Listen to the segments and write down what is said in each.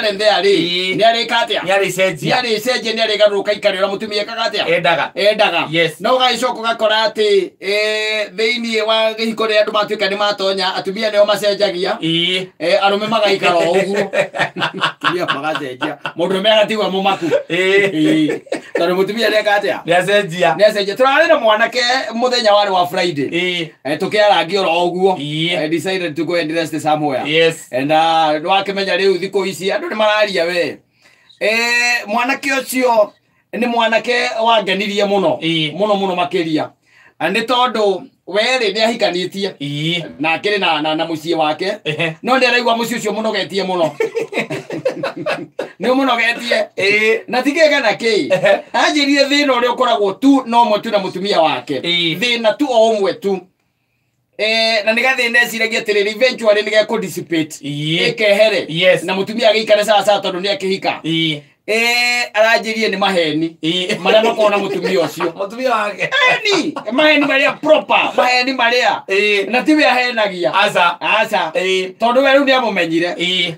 and there ri nĩarĩ katia nĩarĩ garuka ikarĩra mutumia kagatia endaga yes no gaicoka gakora ati thĩinĩ wa gĩhiko rĩa andũ matuĩka nĩ matonya atumia nĩo macenjagia arũme magaikara ũguo atumia magacenjia mũndũrũme agatigwo mũmaku tondũ mutumia nĩakatia nĩacenjia tũrarĩ na mwanake mũthenya warĩ wa Friday tũkĩarangio ro ũguo decided to go and rest somewhere yes and wakĩmenya rĩu thikũ ici andũ nĩ mararia we mwanake ũcio nĩ mwanake wangenirie mũno makĩria nĩ tondũ were nĩ ahikanĩtie na akĩrĩ na mũciĩ wake no nĩ araigua mũciĩ ũcio mũnogetie mũno nĩ mũnogetie na tigega na kĩ anjĩrire thĩna ũrĩa ũkoragwo tu no mũtu na mũtumia wake thĩna tu o ũmwe tu na nĩgathĩna eciragia atĩrĩrĩ eventually nĩgekũ dissipate ĩkehere na mũtumia agĩikare sawa tondũ nĩ akĩhika aranjĩrie nĩ maheni marĩa makona mũtumia ũcio mũtumia wake maheni marĩa proper maheni marĩa na tiwe ahenagia aca tondũ we rĩu nĩamũmenyire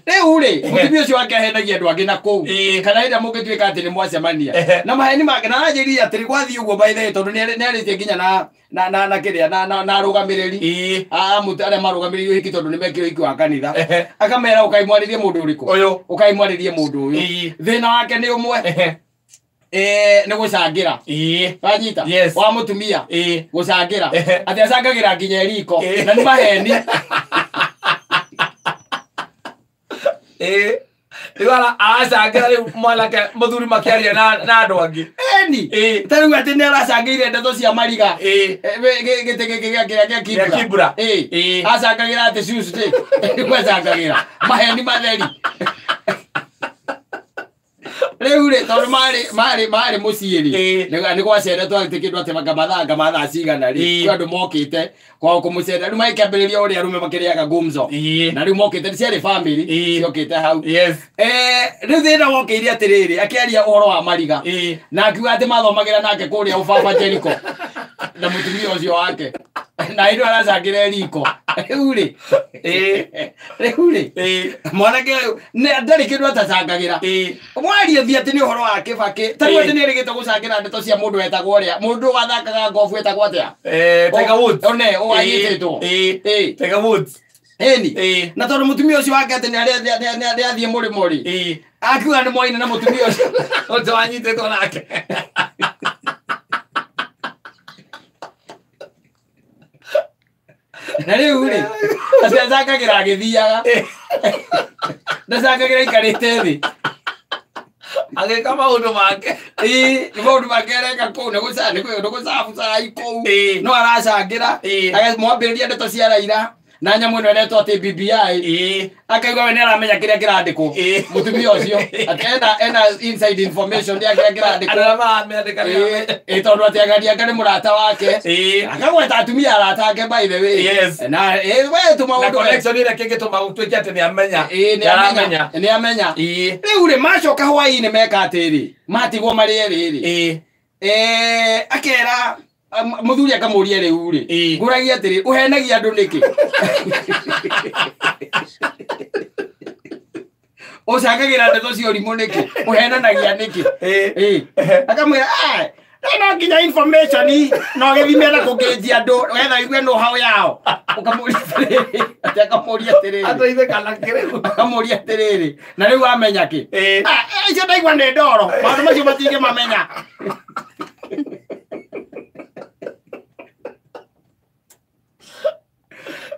rĩu rĩ mũtumia ũcio wake ahenagia andũ angĩ na kũu kana hĩndĩ mũngĩtuĩka atĩ nĩ mwacemania na maheni make na aranjĩrie atĩ gwathiĩ ũguo by the way tondũ nĩarĩtie nginya na kĩrĩa na arũgamĩrĩri arĩa marũgamĩrĩri ũhiki tondũ nĩ mekire ũhiki wa kanitha akamera ũkaimwarĩrie mũndũ ũrĩkũ ũkaimwarĩrie mũndũ ũyũ thĩna wake nĩ ũmwe nĩ gũcangĩra wanyita wa mũtumia gũcangĩra atĩ acangagĩra nginya riko na nĩ maheni Iwala acangĩra rĩu mwanake mũthuri makĩaria na andũ angĩ tarĩu atĩ nĩ aracangĩire ndeto cia mariga gĩtĩ gĩkĩ gĩa kibura acangagĩra atĩ Tuesday gwacangagĩra maheni matheri rĩu rĩ tondũ marĩ mũciĩ rĩ nĩ gwaceretwo atĩ kĩndũ atĩ mathaa cigana rĩ kwĩ andũ mokĩte kwao kũmũcerera rĩu magĩkĩambĩrĩria ũrĩa arũme makĩrĩaga gumzo na rĩu mokĩte ciarĩ family ciokĩte hau rĩu thĩna wokĩire atĩrĩrĩ akĩaria ũhoro wa mariga na akiuga atĩ mathomagĩra nake kũrĩa ũbaba Jeriko na mũtumia ũcio wake na indo aracangĩra riko rĩu rĩ mwanake ndarĩ kĩndũ atacangagĩra mwaria thi atĩ nĩ ũhoro wa Kĩbakĩ tarĩu atĩ nĩ erĩgĩte gũcangĩra ndeto cia mũndũ wetagwo ũrĩa mũndũ wathakaga ngobu etagwo atĩa Tiger Woods ũayĩtĩtwo Tiger Woods na tondũ mũtumia ũcio wake atĩ nĩ athiĩ mũrĩmo rĩ akiuga nĩ mwaine na mũtumia ũcio wanyitĩtwo nake na rĩu rĩ atĩ acangagĩra agĩthiaga ndacangagĩra aikarĩte thĩ agĩka maũndũ make maũndũ make areka kũu nĩ gũcabu cai kũu no aracangĩra mwambĩrĩria ndeto cia Raila na nyamũ ĩno ĩretwo atĩ BBI akaigua we nĩ aramenya kĩrĩa kĩrandĩkwo mũtumia ũcio atĩ ena inside information ya kĩrĩa kĩrandĩkwo tondũ atĩ agarianga nĩ mũrata wake akagweta atumia arata ake by the way na we tũmaũndũ connection ĩrĩa kĩngĩtũma gũtuĩke atĩ nĩ amenya rĩu rĩ macoka hwaĩ-inĩ meka atĩrĩ matigwo marĩ erĩ akera mũthuri akamũria rĩu rĩ ngũragia atĩrĩ ũhenagia andũ nĩkĩ ũcangagĩra ndeto cia ũrimũ nĩkĩ ũhenanagia nĩkĩ akamwĩra no nginya information no gĩthime na kũngĩnjia andũ wetha igue no hao yao ũkamũria atĩrĩrĩ atĩ akamũria atĩrĩrĩ akamũria atĩrĩrĩ na rĩu amenya kĩ icio ndaigua nĩ ndoro maũndũ macio matingĩmamenya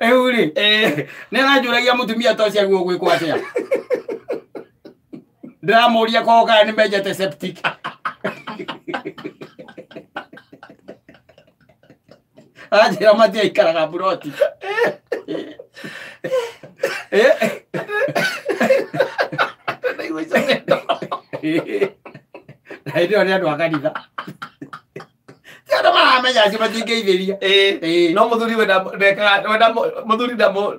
rĩu rĩ nĩ aranjũragia mũtumia ta ũcio guo gwĩkwo atĩa ndĩramũria kwao kana nĩ menjete septic anjĩra matiaikaraga buroti na hĩndĩ ĩyo nĩ andũ a kanitha maramenya acio matingĩithĩria no mũthuri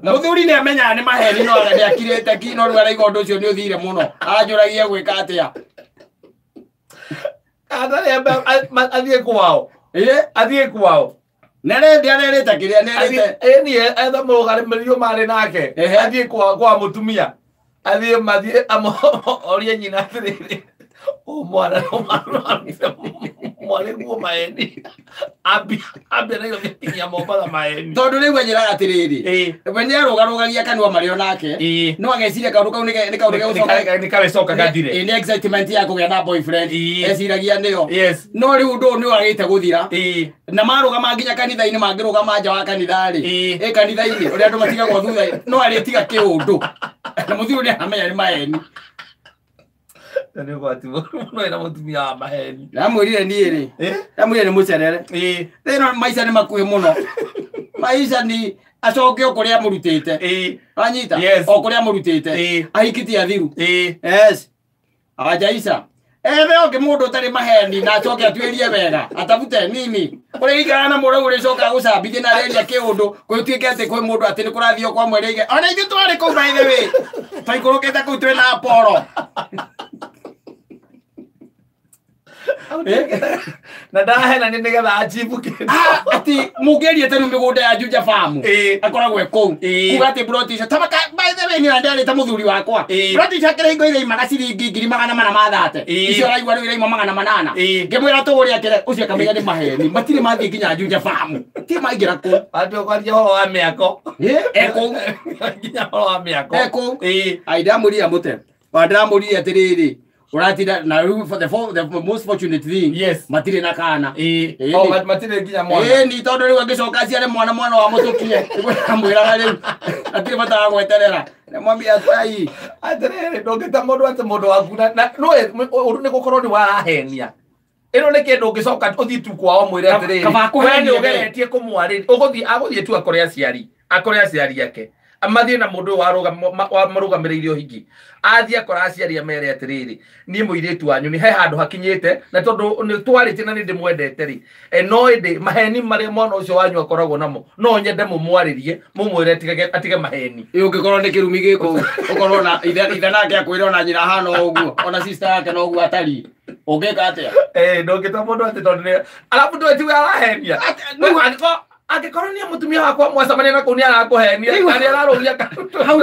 mũthuri nĩ amenyaga nĩ maheni no nĩakirĩte ki no rĩu araigua ũndũ ũcio nĩ ũthire mũno anjũragia gwĩka atĩa athiĩ kwao nĩarĩte kĩrĩa nĩarĩte etha mũrũgamĩrĩri marĩ nake athiĩ kwa mũtumia Athie mathie oria nyina atiriri. O mwana guo maeni. Abi na yo ya momba maeni. Tondu riu njira atiriri. Wenye arugarugagia kanwa mario nake. No ageciria kaundu kau ni kaundu gaucoka. Ni kawecoka gathire. Ni excitement ya kugia na boyfriend. Eciragia ndio. Yes. No riu ndu ni wagite guthira. Na marugama nginya kanitha-ini mangirugama nja wa kanitha ri. Kanitha-ini uria andu matigagwo thutha. No aritiga kiundu. Na muthiru ni amenya ni maeni. Tani gwati no ina mutumia wa maheni. Namwirire ni ri. Namwirire ni mucerere. Thino maisha ni makuhi muno. Maisha ni acoke okuria murutite. Wanyita okuria murutite. Ahikitie athiru. Yes. Ajaisa. Ewe oke mundu utari maheni na acoke atwirie wega. Atavute nini. Uri igana na mura uri coka gucambithia na reria kiundu. Kwituike ati kwi mundu ati ni kurathio kwa mwerege. Ona ithu twari kuu by the way. Taikurukite kuu twi na Apollo. Na ndahena ni nigetha ajibu kindu ati mugerie tenu migunda ya Juja Farm akoragwo kou kuga ati brotisha tamaka by the way ni ndari ta muthuri wakwa brotisha kire ingo ile imaga ciringi 430 icio raigwa riu ile ima 800 ngimwira tuguri akire ucio kamenya ni maheni matire mathi nginya Juja Farm ti maingira ku andu kwaria horo wa miako eko nginya horo wa miako eko aida muri amute wadra muri atiriri Uratida na for the most fortunate thing. Yes. Matire na kana. Matire nginya mwana. Ni tondu riu agicoka ciare mwana wa mutukie. Amwira riu. Atire bata gweterera. Na mwambia ai. Atirere ndongeta mundu ati mundu waku na no undu ni gukorwo ni warahenia. Ino ni kindu ngicoka uthi tu kwao mwire atirere. Wewe ni ugeretie kumwariri. Aguthie tu akore aciari yake. Amathie na mundu wa marugamiriirio hingi athie akora aciari mere atiriri ni muiritu wanyu ni he handu hakinyite na tondu ni twarite na ni ndimwendete ri no indi maheni mari mwana ucio wanyu akoragwo namo no nyende mumwaririe mumwire atige maheni ungikorwo ni kirumi giko ukorwo na ithe nake akwira ona nyina hana uguo ona sister yake no uguo atari ungeka atia ndongita mundu ati tondu ni alafu ndwe arahenia akikorwo ni mutumia wakwa mwacamania na kunia arakuhenia ari ararugia hau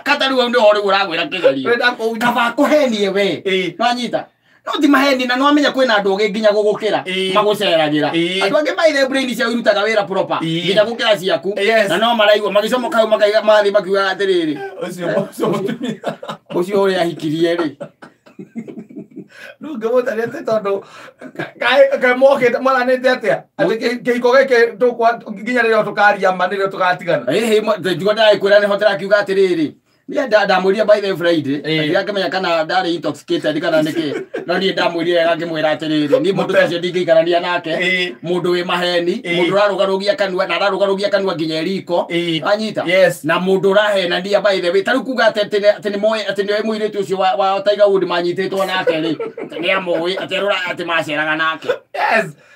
kata riu ndio uri uragwira kigerio kaba kuhenie we nwanyita no ti maheni na no amenya kwina andu ngi nginya gugukira maguceragira andu angi maire brain cia irutaga wira proper nginya gukira ciaku na no maraigwa magicomo kau makaiga mathi makiuga atiriri ucio uri ahikirie ri Nunca votarete tondu kai moke mala nete atia ati kiko geke tukwa nginya rero tukaria manire tugatigana njuga ndai kwira ni hotera kiuga atiriri ni ndamuria by the Friday ndiakemenya kana ndari intoxicated kana niki no ni ndamuria ngakimwira atiriri ni mundu tacio ndingiikarania nake mundu wi maheni mundu rarugarugia kanua na rarugarugia kanua nginya riko anyita na mundu rahena ndia by the way taru kuga atene moe atene muiritu ucio wa Tiger Wood manyititwo nake ri ni amoi aterura ati maceraga nake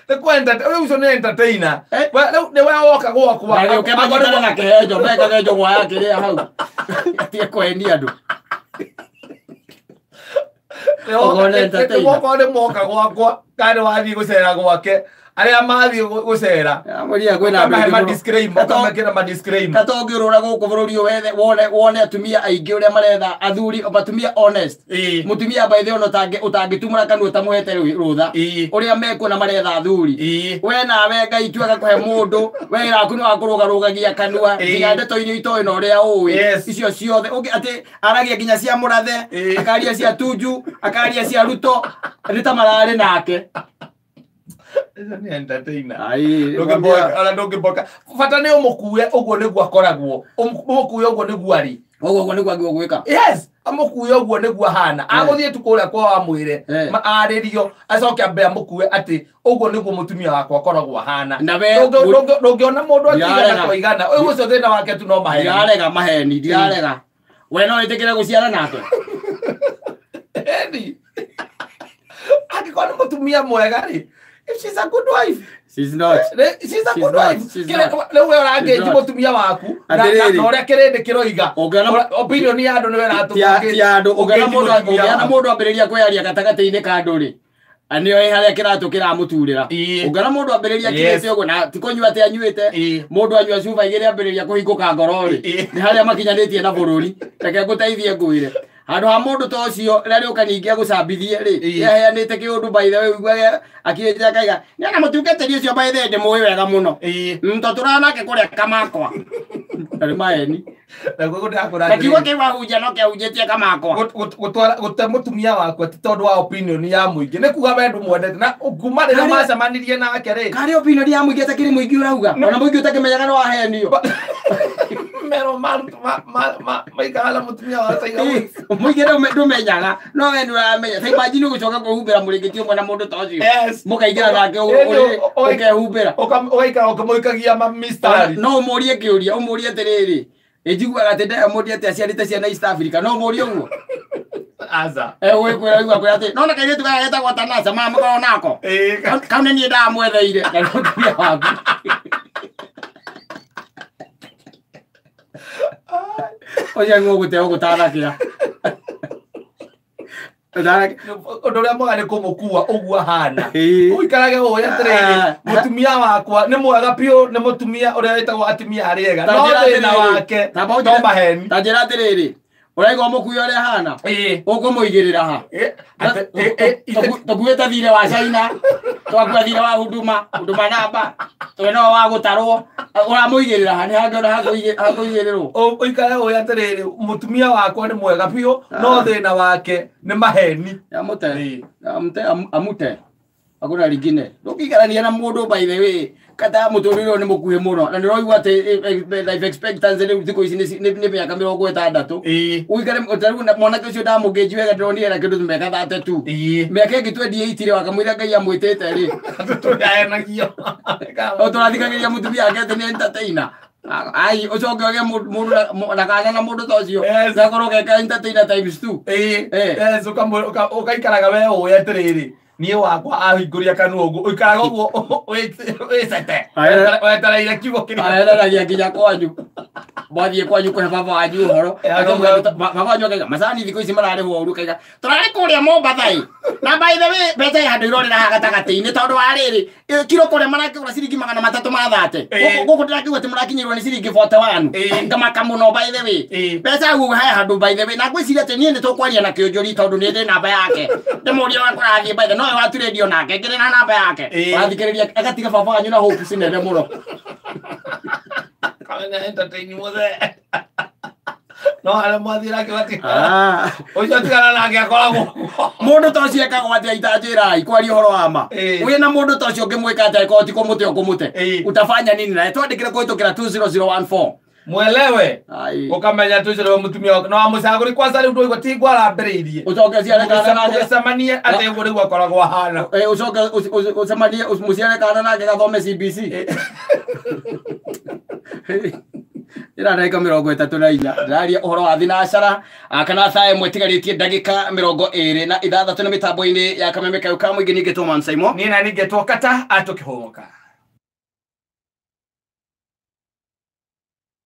the kwenda wewe uso ni entertainer ne wewe woka gwakwa na ukema gotana na kejo beka kejo gwa yake ri hau atie kwenia ndu woko ni moka gwakwa kandi wathi gucera gwake aria mathi gucera amuria kwina ma disclaimer kamakira ma disclaimer katongirura guku bururi wethe wone atumia aingi uria maretha athuri atumia honest mutumia by the way utangitumura kanua tamuhete rutha uria mekuna maretha athuri we nawe Ngai tu agakuhe mundu we raku ni wakurugarugagia kanua nginya ndeto-ini itoe no uria uwi icio ciothe ungi ati aragia nginya cia murathe akaria cia Tuju akaria cia Ruto rita marari nake ni entertainer ndoge boka fata ni umukue uguo niguo akoragwo umukue uguo niguo ari uguo niguo angio gwika yes amukue uguo niguo hana aguthie tukuria kwa amwire aririo acoke ambe amukue ati uguo niguo mutumia wakwa akoragwo hana ndogiona mundu atigana kwa igana uguo cio thina wake tu no maheni ndirarega maheni ndirarega we no itikire guciara nake akikona mutumia mwega ri she's a good wife. She's not. She's a good wife. Kile wewe range mutumia waku na oria kirende kiroiga. Opinion ya andu ni wera atukuge. Ti andu ogana mundu ambiriria kweyaria gatagati-ini ka andu ri. anio haria kiratu kiramuturira ungana mundu ambiriria kirete ugo na tikonywa ate anyuite mundu anywa cuba igire ambiriria kuhinguka ngorori ni haria makinyanitie na bururi reke nguteithie ngwire handu ha mundu to ucio rari ukaningia gucambithie ri yaheanite kiundu by the way uigwa akienja kaiga nyana mutungatiri ucio by the way ndimui wega muno mto turanake kuria kamakwa ari maeni Nakiwa kiwa huja no kia hujetia kama akwa. Gutwara mutumia wakwa ti tondu wa opinion ya muingi. Ni kuga wendu mwendete na kumare na macamanirie nake ri. Kari opinion ya muingi atakiri muingi urauga. Ona muingi utakimenyaga no ahenio. Mero maikala mutumia wa taiga. Muingi ndumenyaga no wendu uramenya. Sai imagine gucoka kuhumbira muringitio mwana mundu ta ucio. Mukaingira nake ukehumbira. Ugaikara ukamuikagia mistari. No umurie kiuria, umurie tiriri. Ejigwa ate Diamond ate aciarite ciana East Africa no muri uguo aza we kwira igwa kwira ate nona kaire tukageta kwa Tanasa mama ko nako kaune ni nda mwetheire na ndukia waku oya ngo gute ogutarakia Odoria mwagane kumukua ugua hana uikarage ho yatrere mutumia wakwa ni mwega pio ni mutumia uria wetagwo atumia ariega no thina wake to maheni tajira atiriri uraigo mukuyo ria hana ukumuigirira ha tugueta thire wa China twakua thire wa huduma namba tweno wa gutarwo uramuigirira ha ni hangona hakuigirirwo uikare ho yatrere mutumia wakwa ni mwega pio no thina wake ni maheni amute akuna lingine ndukigarania na mundu by the way kata muturiro ni mukuhe muno na ndiroi wate life expectancy ni thiko ici ni miaka 60 uikare utaru na mwana ucio ndamugeji wega ndonire na kindu meka 32 miaka ingi 28 ire wakamwira ngai amwitete ri tuyaenagio oturathikagiria mutumia yake ni entertainer ai ucoke oge mundu na kana na mundu tocio zakoro ke entertainer times 2 ukaikaraga we ho yatrere nie wakwa ahinguria kanugu uikaraga uguo wicete wetaraire kiugo kiri ayaragia kinya kwanyu mwathie kwanyu kuhe baba wanyu horo baba wanyu kaiga macani thiko ici marare horu kaiga turare kuria Mombathai na by the way bete handu irorera hagatagati-ini tondu wa riri kiro kuria marakigura ciringi 330 guku ndirakiuga ati murakinyirwo ni ciringi 41 ngamaka muno by the way pesa gu hai handu by the way na gwiciria ati nie ni tukwaria na kionjori tondu ni ndi namba yake ndimuria wa kurathie by the no waturedio nake ngire na namba yake wathikiriria agatiga baba wanyu na hope cinene muno kana entertain mothe no hala mwathira ke bati ojo tigana nake akoragwo mundu to cieka gwati aitajira ikwari horo ama wina mundu to cio ngimwika ate ko ti kumute okumute utafanya nini na twandikire kuitukira 20014 mwelewe ukamenya tucire mutumia no amucaguri kwanza riu ndoigwa ti gwara mbiriirie ucoke ciare kana nake samanie ate nguri gwakoragwo hana ucoke ucemanie muciare kana nake gathome CBC ira ndagika 34 ndaria uhoro wa thinacara kana thaa imwe tigaritie ndagika 26 na mitambo-ini ya kameme kayo ka muingi ningetwo Mansaimo nina ningetwo kata atukihomoka